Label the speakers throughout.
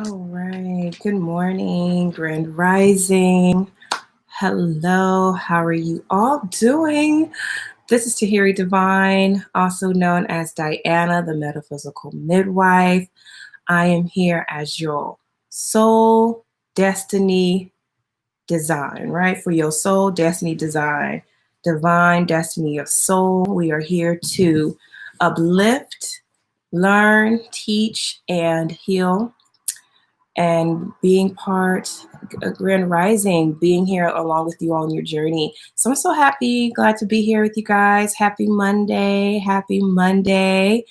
Speaker 1: All right. Good morning, Grand Rising. Hello. How are you all doing? This is Tahiri Divine, also known as Diana, the metaphysical midwife. I am here as your soul destiny design, right? For your soul destiny design, divine destiny of soul. We are here to uplift, learn, teach, and heal, and being part, Grand Rising, being here along with you all on your journey. So I'm so happy, glad to be here with you guys. Happy Monday. Happy Monday.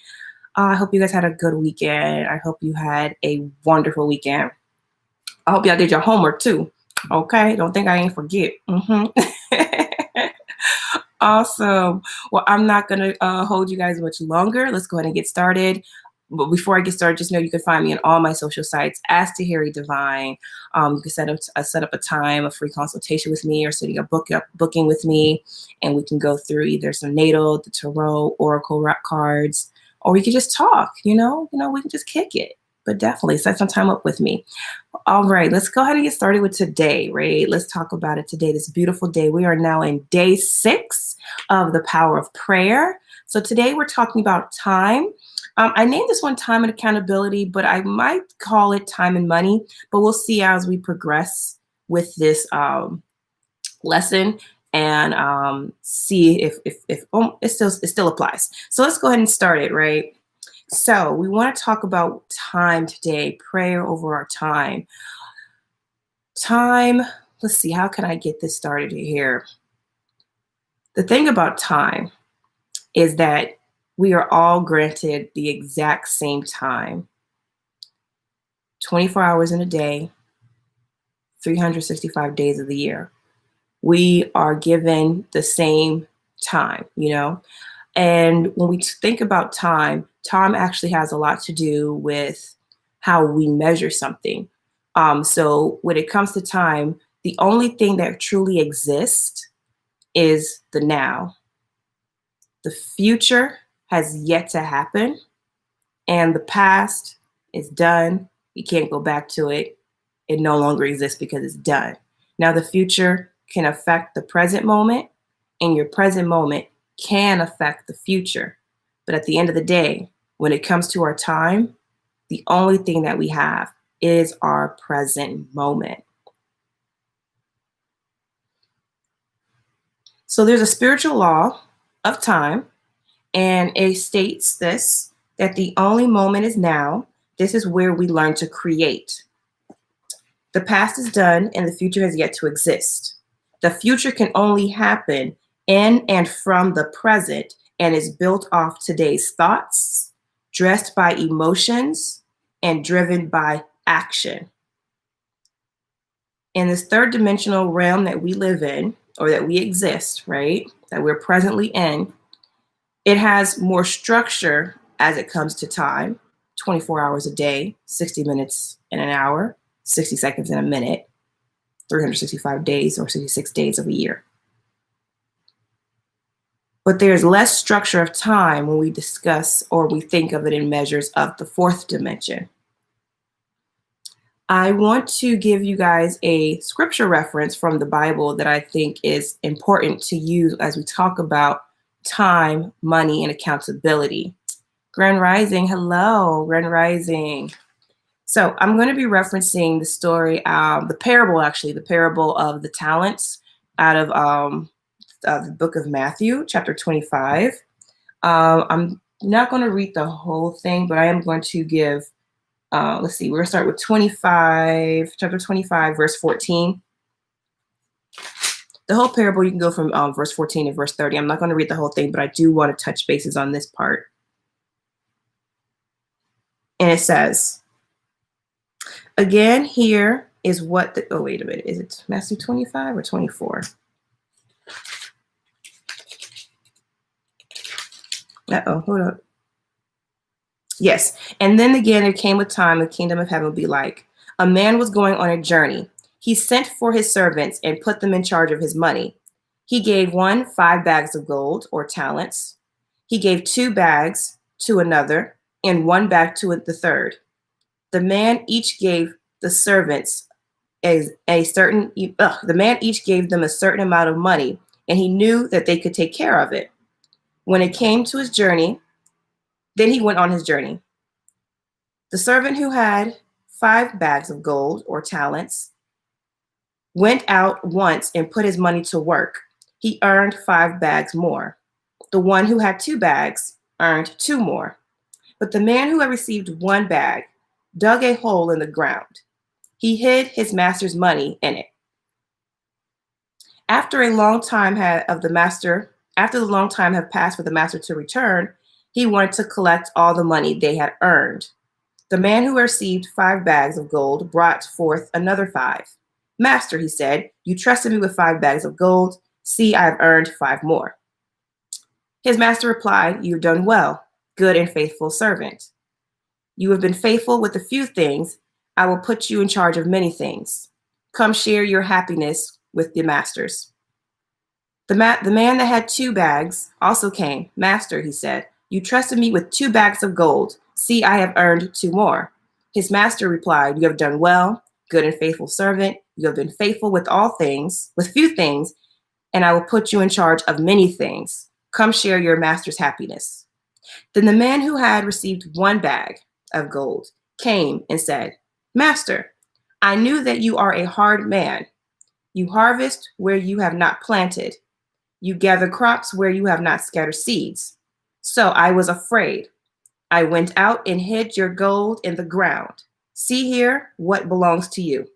Speaker 1: I hope you guys had a good weekend. I hope you had a wonderful weekend. I hope y'all did your homework too. Okay, don't think I ain't forget. Awesome. Well, I'm not going to hold you guys much longer. Let's go ahead and get started. But before I get started, just know you can find me on all my social sites as Tahiri Divine. You can set up a time, a free consultation with me, or setting a booking with me, and we can go through either some natal, the tarot, oracle cards, or we can just talk. We can just kick it. But definitely set some time up with me. All right, let's go ahead and get started with today, right? Let's talk about it today, this beautiful day. We are now in day 6 of the power of prayer. So today we're talking about time. I named this one time and accountability, but I might call it time and money, but we'll see as we progress with this lesson and see if it still applies. So let's go ahead and start it, right? So we want to talk about time today, prayer over our time. Time, let's see, how can I get this started here? The thing about time is that we are all granted the exact same time. 24 hours in a day, 365 days of the year. We are given the same time, And when we think about time actually has a lot to do with how we measure something. So when it comes to time, the only thing that truly exists is the now. The future has yet to happen, and the past is done. You can't go back to it. It no longer exists because it's done. Now, the future can affect the present moment, and your present moment can affect the future. But at the end of the day, when it comes to our time, the only thing that we have is our present moment. So there's a spiritual law of time, and it states this, that the only moment is now. This is where we learn to create. The past is done and the future has yet to exist. The future can only happen in and from the present and is built off today's thoughts, dressed by emotions, and driven by action. In this third dimensional realm that we live in, or that we exist, right, that we're presently in, it has more structure as it comes to time. 24 hours a day, 60 minutes in an hour, 60 seconds in a minute, 365 days or 66 days of a year. But there's less structure of time when we discuss or we think of it in measures of the fourth dimension. I want to give you guys a scripture reference from the Bible that I think is important to use as we talk about time, money, and accountability. Grand Rising, hello, Grand Rising. So I'm going to be referencing the story, the parable of the talents out of the book of Matthew, chapter 25. I'm not going to read the whole thing, but I am going to give, let's see, we're going to start with chapter 25, verse 14. The whole parable, you can go from verse 14 to verse 30. I'm not going to read the whole thing, but I do want to touch bases on this part. And it says, again, here is what the, oh, wait a minute. Is it Matthew 25 or 24? Uh-oh, hold up. Yes. And then again, there came a time the kingdom of heaven would be like. A man was going on a journey. He sent for his servants and put them in charge of his money. He gave one 5 bags of gold or talents. He gave 2 bags to another and 1 bag to the third. The man each gave the servants the man each gave them a certain amount of money, and he knew that they could take care of it. When it came to his journey, then he went on his journey. The servant who had 5 bags of gold or talents went out once and put his money to work. He earned 5 bags more. The one who had 2 bags earned 2 more. But the man who had received 1 bag dug a hole in the ground. He hid his master's money in it. After the long time had passed for the master to return, he wanted to collect all the money they had earned. The man who received 5 bags of gold brought forth another 5. Master, he said, you trusted me with 5 bags of gold. See, I have earned 5 more. His master replied, you've done well, good and faithful servant. You have been faithful with a few things. I will put you in charge of many things. Come share your happiness with the masters. The man that had 2 bags also came. Master, he said, you trusted me with 2 bags of gold. See, I have earned 2 more. His master replied, you have done well, good and faithful servant. You have been faithful with few things, and I will put you in charge of many things. Come share your master's happiness. Then the man who had received 1 bag of gold came and said, Master, I knew that you are a hard man. You harvest where you have not planted. You gather crops where you have not scattered seeds. So I was afraid. I went out and hid your gold in the ground. See here what belongs to you.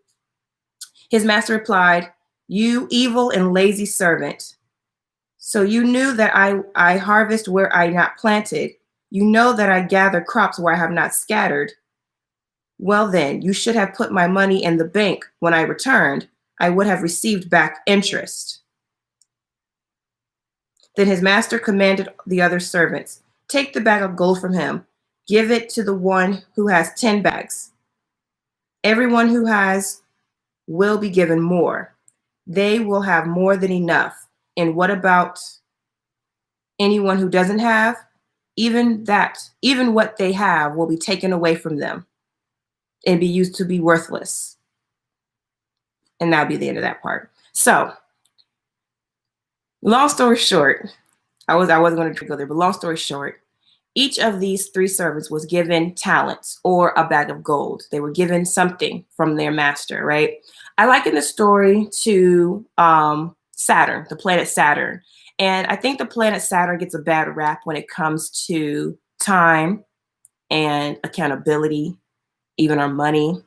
Speaker 1: His master replied, you evil and lazy servant. So you knew that I harvest where I not planted. You know that I gather crops where I have not scattered. Well then, you should have put my money in the bank when I returned. I would have received back interest. Then his master commanded the other servants, take the bag of gold from him. Give it to the one who has 10 bags. Everyone who has will be given more. They will have more than enough. And what about anyone who doesn't have? Even what they have will be taken away from them and be used to be worthless. And that'll be the end of that part. So, long story short, I wasn't going to go there, but long story short, each of these 3 servants was given talents or a bag of gold. They were given something from their master, right? I liken the story to Saturn, the planet Saturn. And I think the planet Saturn gets a bad rap when it comes to time and accountability, even our money.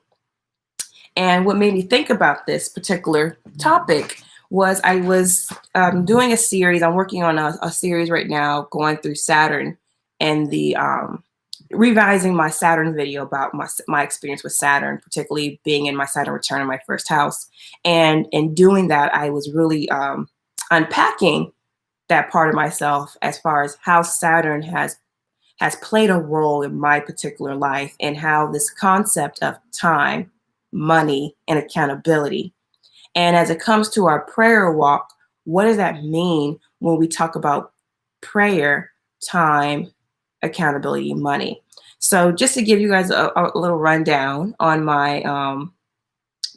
Speaker 1: And what made me think about this particular topic was I was doing a series. I'm working on a series right now going through Saturn and the revising my Saturn video about my experience with Saturn, particularly being in my Saturn return in my first house. And in doing that, I was really unpacking that part of myself as far as how Saturn has played a role in my particular life and how this concept of time, money, and accountability. And as it comes to our prayer walk, what does that mean when we talk about prayer, time, accountability, money? So just to give you guys a little rundown on my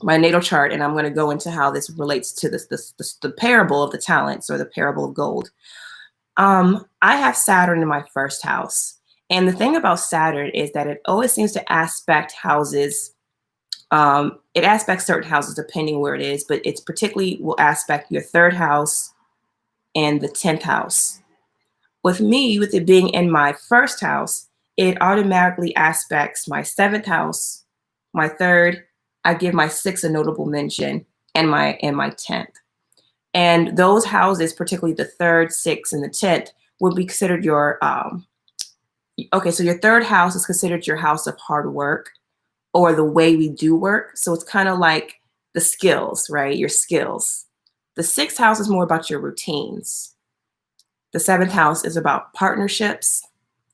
Speaker 1: my natal chart, and I'm going to go into how this relates to the parable of the talents or the parable of gold. I have Saturn in my first house. And the thing about Saturn is that it always seems to aspect houses. It aspects certain houses depending where it is, but it's particularly will aspect your 3rd house and the 10th house. With me, with it being in my first house, it automatically aspects my 7th house, my 3rd. I give my 6th a notable mention, and my 10th. And those houses, particularly the 3rd, 6th, and the 10th, would be considered your so your 3rd house is considered your house of hard work or the way we do work. So it's kind of like the skills, right? Your skills. The 6th house is more about your routines. The 7th house is about partnerships,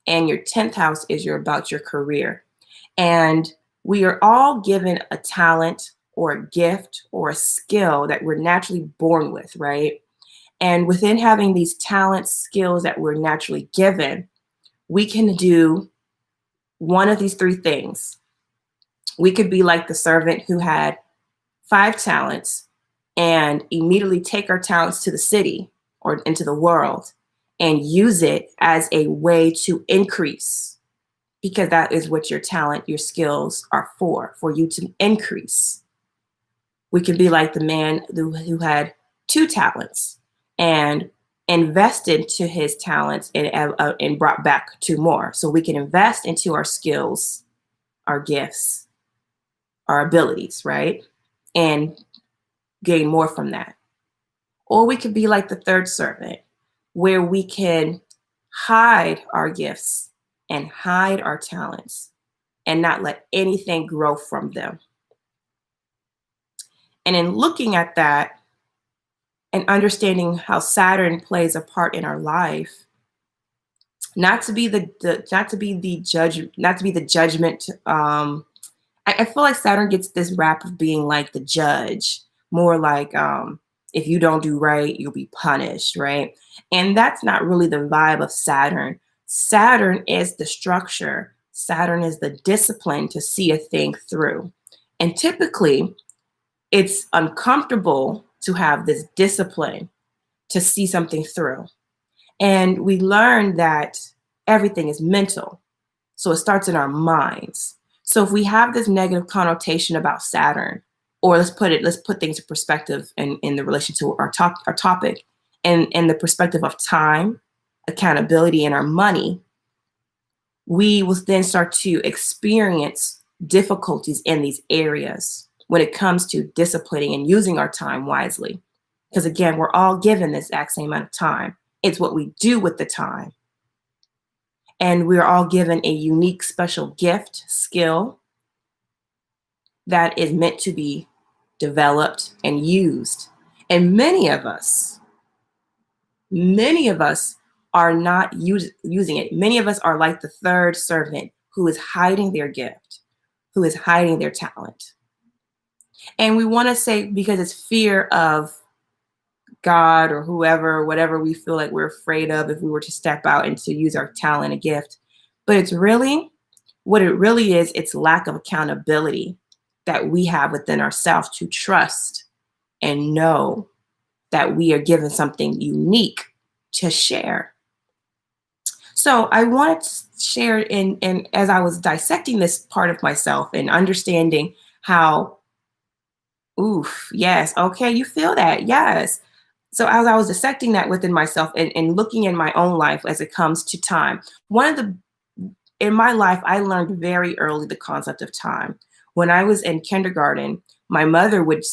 Speaker 1: and your 10th house is about your career. And we are all given a talent or a gift or a skill that we're naturally born with, right? And within having these talents, skills that we're naturally given, we can do one of these 3 things. We could be like the servant who had 5 talents and immediately take our talents to the city or into the world and use it as a way to increase, because that is what your talent, your skills are for you to increase. We can be like the man who had 2 talents and invested to his talents and brought back 2 more. So we can invest into our skills, our gifts, our abilities, right? And gain more from that. Or we could be like the third servant, where we can hide our gifts and hide our talents and not let anything grow from them. And in looking at that and understanding how Saturn plays a part in our life, not to be the judgment. I feel like Saturn gets this rap of being like the judge, more like if you don't do right, you'll be punished, right? And that's not really the vibe of Saturn. Saturn is the structure. Saturn is the discipline to see a thing through. And typically, it's uncomfortable to have this discipline to see something through. And we learn that everything is mental. So it starts in our minds. So if we have this negative connotation about Saturn, or let's put things in perspective in the relation to our topic, and in the perspective of time, accountability, and our money, we will then start to experience difficulties in these areas when it comes to disciplining and using our time wisely. Because again, we're all given this exact same amount of time. It's what we do with the time. And we're all given a unique, special gift, skill that is meant to be developed and used. And many of us are not using it. Many of us are like the third servant who is hiding their gift, who is hiding their talent. And we want to say, because it's fear of God or whoever, whatever we feel like we're afraid of if we were to step out and to use our talent and gift. But it's really, what it really is, it's lack of accountability that we have within ourselves to trust and know that we are given something unique to share. So I wanted to share in as I was dissecting this part of myself and understanding how, oof, yes, okay, you feel that, yes. So as I was dissecting that within myself and looking in my own life as it comes to time, in my life, I learned very early the concept of time. When I was in kindergarten, my mother would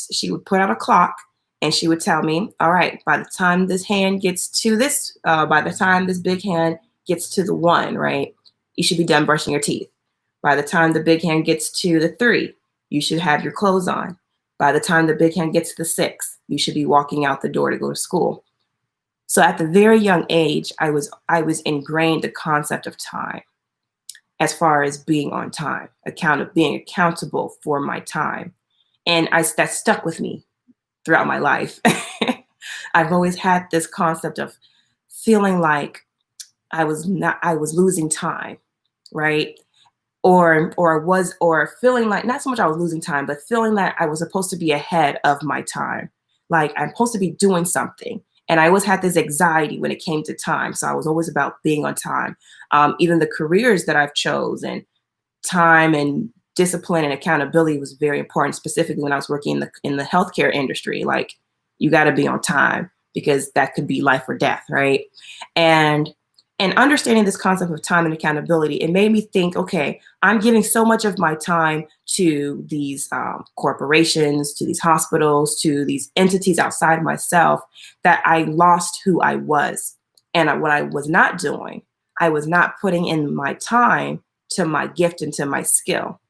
Speaker 1: put out a clock and she would tell me, all right, by the time this hand gets to this, by the time this big hand gets to the 1, right, you should be done brushing your teeth. By the time the big hand gets to the 3, you should have your clothes on. By the time the big hand gets to the 6, you should be walking out the door to go to school. So at the very young age, I was ingrained the concept of time, as far as being on time, being accountable for my time. And that stuck with me throughout my life. I've always had this concept of feeling like I was losing time, right? Or feeling like, not so much I was losing time, but feeling like I was supposed to be ahead of my time. Like I'm supposed to be doing something. And I always had this anxiety when it came to time. So I was always about being on time. Even the careers that I've chosen, time and discipline and accountability was very important, specifically when I was working in the healthcare industry. Like you got to be on time because that could be life or death, right? And understanding this concept of time and accountability, it made me think, okay, I'm giving so much of my time to these corporations, to these hospitals, to these entities outside myself, that I lost who I was. And what I was not doing, I was not putting in my time to my gift and to my skill.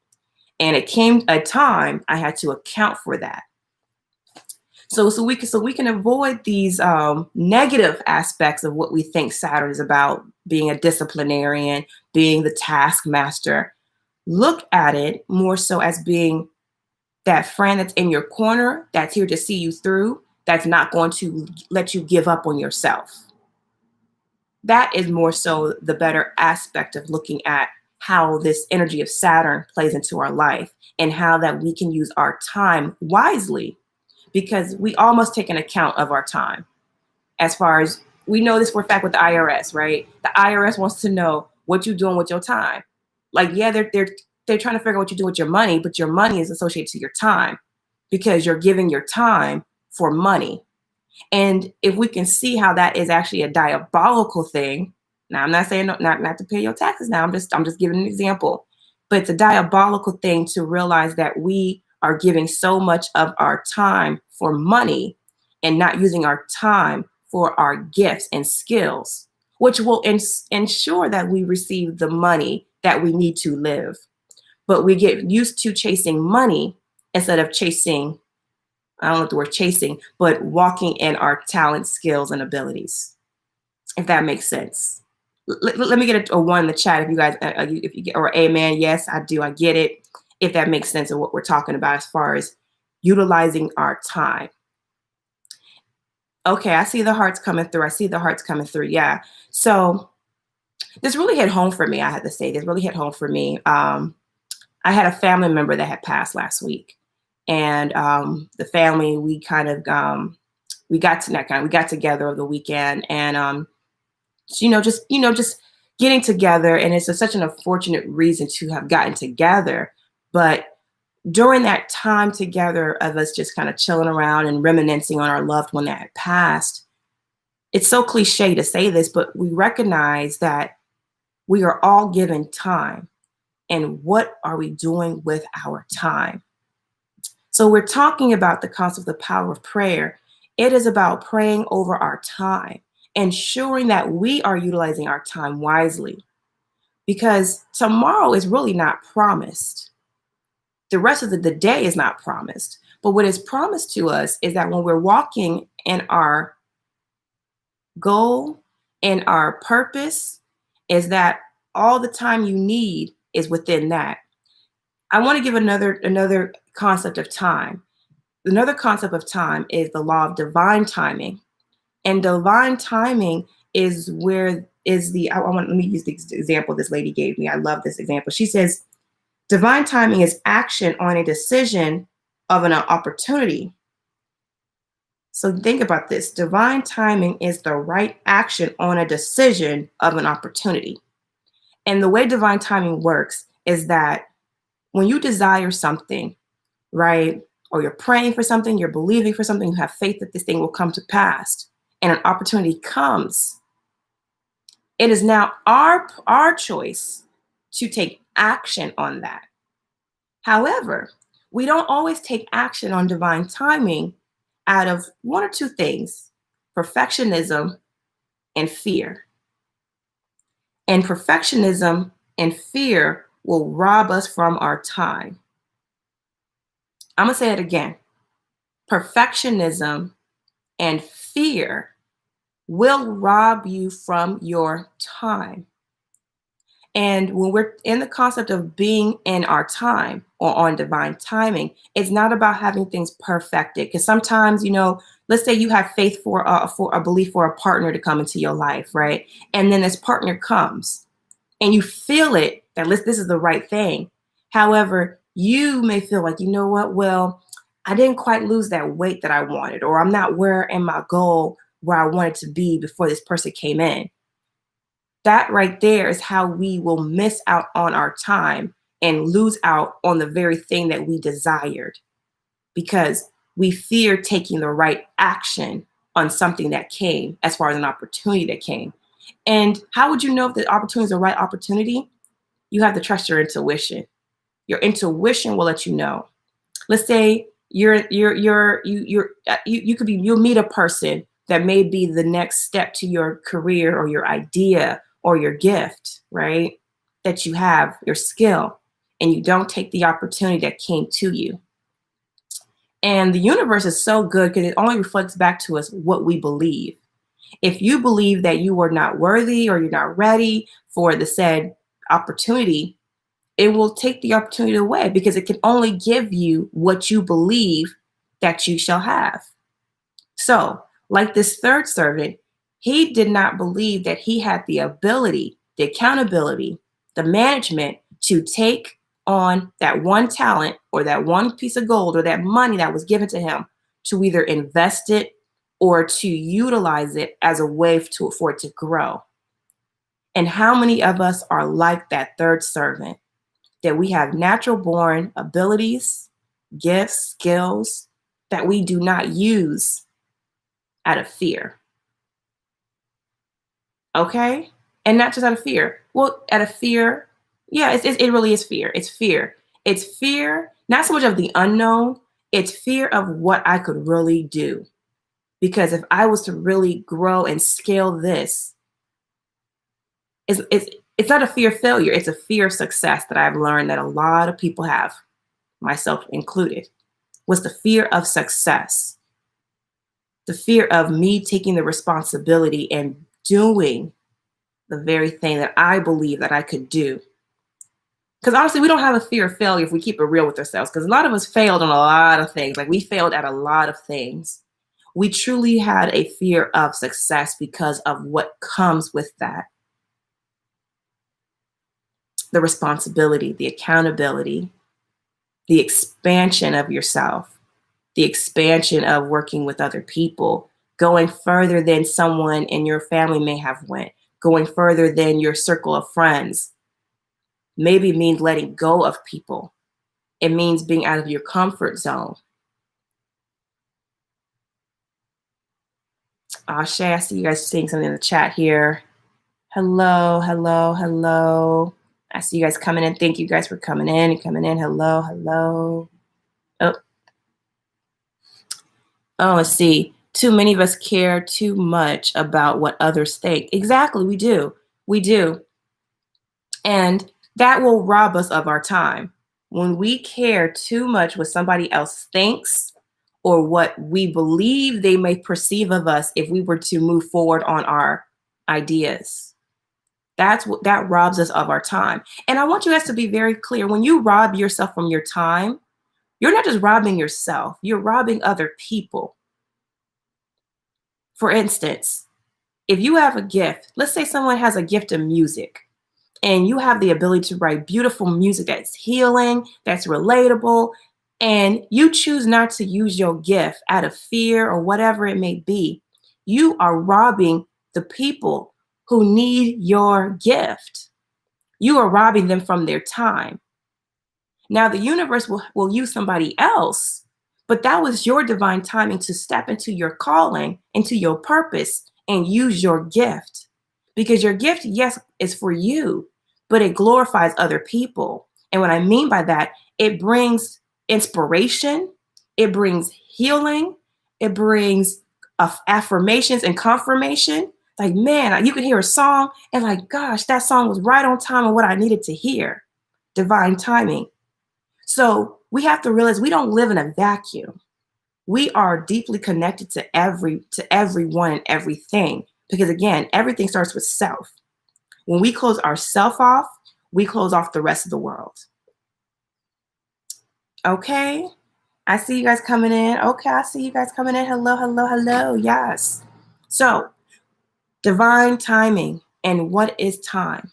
Speaker 1: And it came a time I had to account for that. So we can avoid these negative aspects of what we think Saturn is about, being a disciplinarian, being the taskmaster. Look at it more so as being that friend that's in your corner, that's here to see you through, that's not going to let you give up on yourself. That is more so the better aspect of looking at how this energy of Saturn plays into our life and how that we can use our time wisely, because we all must take an account of our time. As far as we know this for a fact with the IRS, right? The IRS wants to know what you're doing with your time. Like, yeah, they're trying to figure out what you do with your money, but your money is associated to your time because you're giving your time for money. And if we can see how that is actually a diabolical thing, now I'm not saying not to pay your taxes now, I'm just giving an example, but it's a diabolical thing to realize that we are giving so much of our time for money and not using our time for our gifts and skills, which will ensure that we receive the money that we need to live. But we get used to chasing money instead of chasing, I don't know the word chasing, but walking in our talent, skills, and abilities, if that makes sense. Let me get a one in the chat if you guys, if you get, or amen. Yes, I do. I get it. If that makes sense of what we're talking about as far as utilizing our time. Okay, I see the hearts coming through. I see the hearts coming through. Yeah. So this really hit home for me. I had to say this really hit home for me. I had a family member that had passed last week, and the family, we kind of we got together over the weekend, and just getting together, and it's such an unfortunate reason to have gotten together, but during that time together of us just kind of chilling around and reminiscing on our loved one that had passed, it's so cliche to say this, but we recognize that we are all given time. And what are we doing with our time? So we're talking about the concept of the power of prayer. It is about praying over our time, ensuring that we are utilizing our time wisely, because tomorrow is really not promised. The rest of the day is not promised. But what is promised to us is that when we're walking in our goal and our purpose, is that all the time you need is within that. I want to give another concept of time. Another concept of time is the law of divine timing. And divine timing is let me use the example this lady gave me. I love this example. She says, divine timing is action on a decision of an opportunity. So think about this. Divine timing is the right action on a decision of an opportunity. And the way divine timing works is that when you desire something, right, or you're praying for something, you're believing for something, you have faith that this thing will come to pass, and an opportunity comes, it is now our choice to take action on that. However, we don't always take action on divine timing out of one or two things: perfectionism and fear. And perfectionism and fear will rob us from our time. I'm going to say it again. Perfectionism and fear will rob you from your time. And when we're in the concept of being in our time or on divine timing, it's not about having things perfected. Because sometimes, let's say you have faith for a belief for a partner to come into your life, right? And then this partner comes and you feel it that this is the right thing. However, you may feel like, you know what? Well, I didn't quite lose that weight that I wanted, or I'm not where in my goal where I wanted to be before this person came in. That right there is how we will miss out on our time and lose out on the very thing that we desired, because we fear taking the right action on something that came, as far as an opportunity that came. And how would you know if the opportunity is the right opportunity? You have to trust your intuition. Your intuition will let you know. Let's say you'll meet a person that may be the next step to your career or your idea or your gift, right? That you have, your skill, and you don't take the opportunity that came to you. And the universe is so good because it only reflects back to us what we believe. If you believe that you are not worthy or you're not ready for the said opportunity, it will take the opportunity away, because it can only give you what you believe that you shall have. So, like this third servant, he did not believe that he had the ability, the accountability the management to take on that one talent or that one piece of gold or that money that was given to him to either invest it or to utilize it as a way for it to grow. And how many of us are like that third servant, that we have natural born abilities, gifts, skills that we do not use out of fear? Okay? And not just out of fear. Well, out of fear, yeah, it really is fear. It's fear. It's fear, not so much of the unknown, it's fear of what I could really do. Because if I was to really grow and scale this, it's not a fear of failure, it's a fear of success that I've learned that a lot of people have, myself included, was the fear of success. The fear of me taking the responsibility and doing the very thing that I believe that I could do. Because honestly, we don't have a fear of failure if we keep it real with ourselves, because a lot of us failed on a lot of things. Like, we failed at a lot of things. We truly had a fear of success because of what comes with that. The responsibility, the accountability, the expansion of yourself, the expansion of working with other people, going further than someone in your family may have went, going further than your circle of friends. Maybe it means letting go of people. It means being out of your comfort zone. Ashe, I see you guys saying something in the chat here. Hello, hello, hello. I see you guys coming in. Thank you guys for coming in and coming in. Hello, hello. Oh, let's see. Too many of us care too much about what others think. Exactly, we do. We do. And that will rob us of our time. When we care too much what somebody else thinks or what we believe they may perceive of us if we were to move forward on our ideas. That robs us of our time. And I want you guys to be very clear. When you rob yourself from your time, you're not just robbing yourself, you're robbing other people. For instance, if you have a gift, let's say someone has a gift of music, and you have the ability to write beautiful music that's healing, that's relatable, and you choose not to use your gift out of fear or whatever it may be, you are robbing the people who need your gift. You are robbing them from their time. Now, the universe will use somebody else, but that was your divine timing to step into your calling, into your purpose, and use your gift. Because your gift, yes, is for you, but it glorifies other people. And what I mean by that, it brings inspiration, it brings healing, it brings affirmations and confirmation. Like, man, you can hear a song and like, gosh, that song was right on time and what I needed to hear. Divine timing. So we have to realize we don't live in a vacuum. We are deeply connected to everyone and everything. Because again, everything starts with self. When we close ourselves off, we close off the rest of the world. Okay. I see you guys coming in. Okay, I see you guys coming in. Hello, hello, hello. Yes. So, divine timing. And what is time?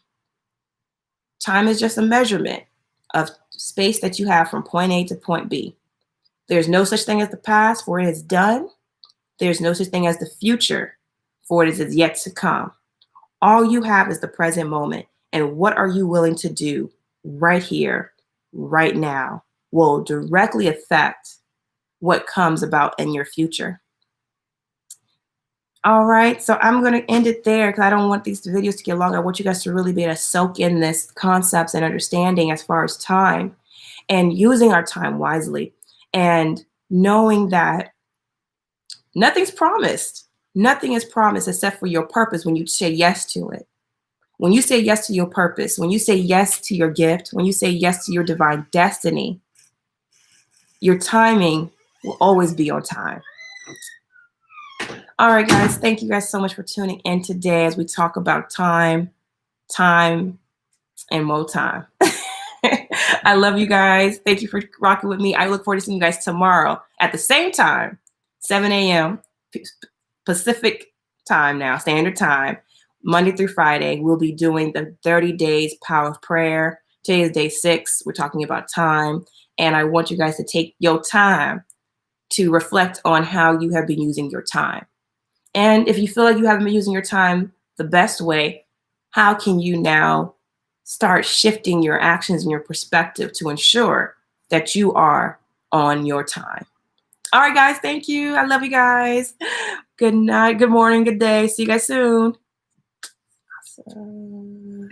Speaker 1: Time is just a measurement of space that you have from point A to point B. There's no such thing as the past, for it is done. There's no such thing as the future, for it is yet to come. All you have is the present moment. And what are you willing to do right here, right now, will directly affect what comes about in your future. All right, so I'm going to end it there because I don't want these videos to get long. I want you guys to really be able to soak in this concepts and understanding as far as time and using our time wisely and knowing that nothing's promised. Nothing is promised except for your purpose when you say yes to it. When you say yes to your purpose, when you say yes to your gift, when you say yes to your divine destiny, your timing will always be on time. All right, guys, thank you guys so much for tuning in today as we talk about time, and more time. I love you guys. Thank you for rocking with me. I look forward to seeing you guys tomorrow at the same time, 7 a.m. Pacific time now, standard time. Monday through Friday, we'll be doing the 30 days power of prayer. Today is day 6. We're talking about time. And I want you guys to take your time to reflect on how you have been using your time. And if you feel like you haven't been using your time the best way, how can you now start shifting your actions and your perspective to ensure that you are on your time? All right, guys, thank you. I love you guys. Good night, good morning, good day. See you guys soon. Awesome.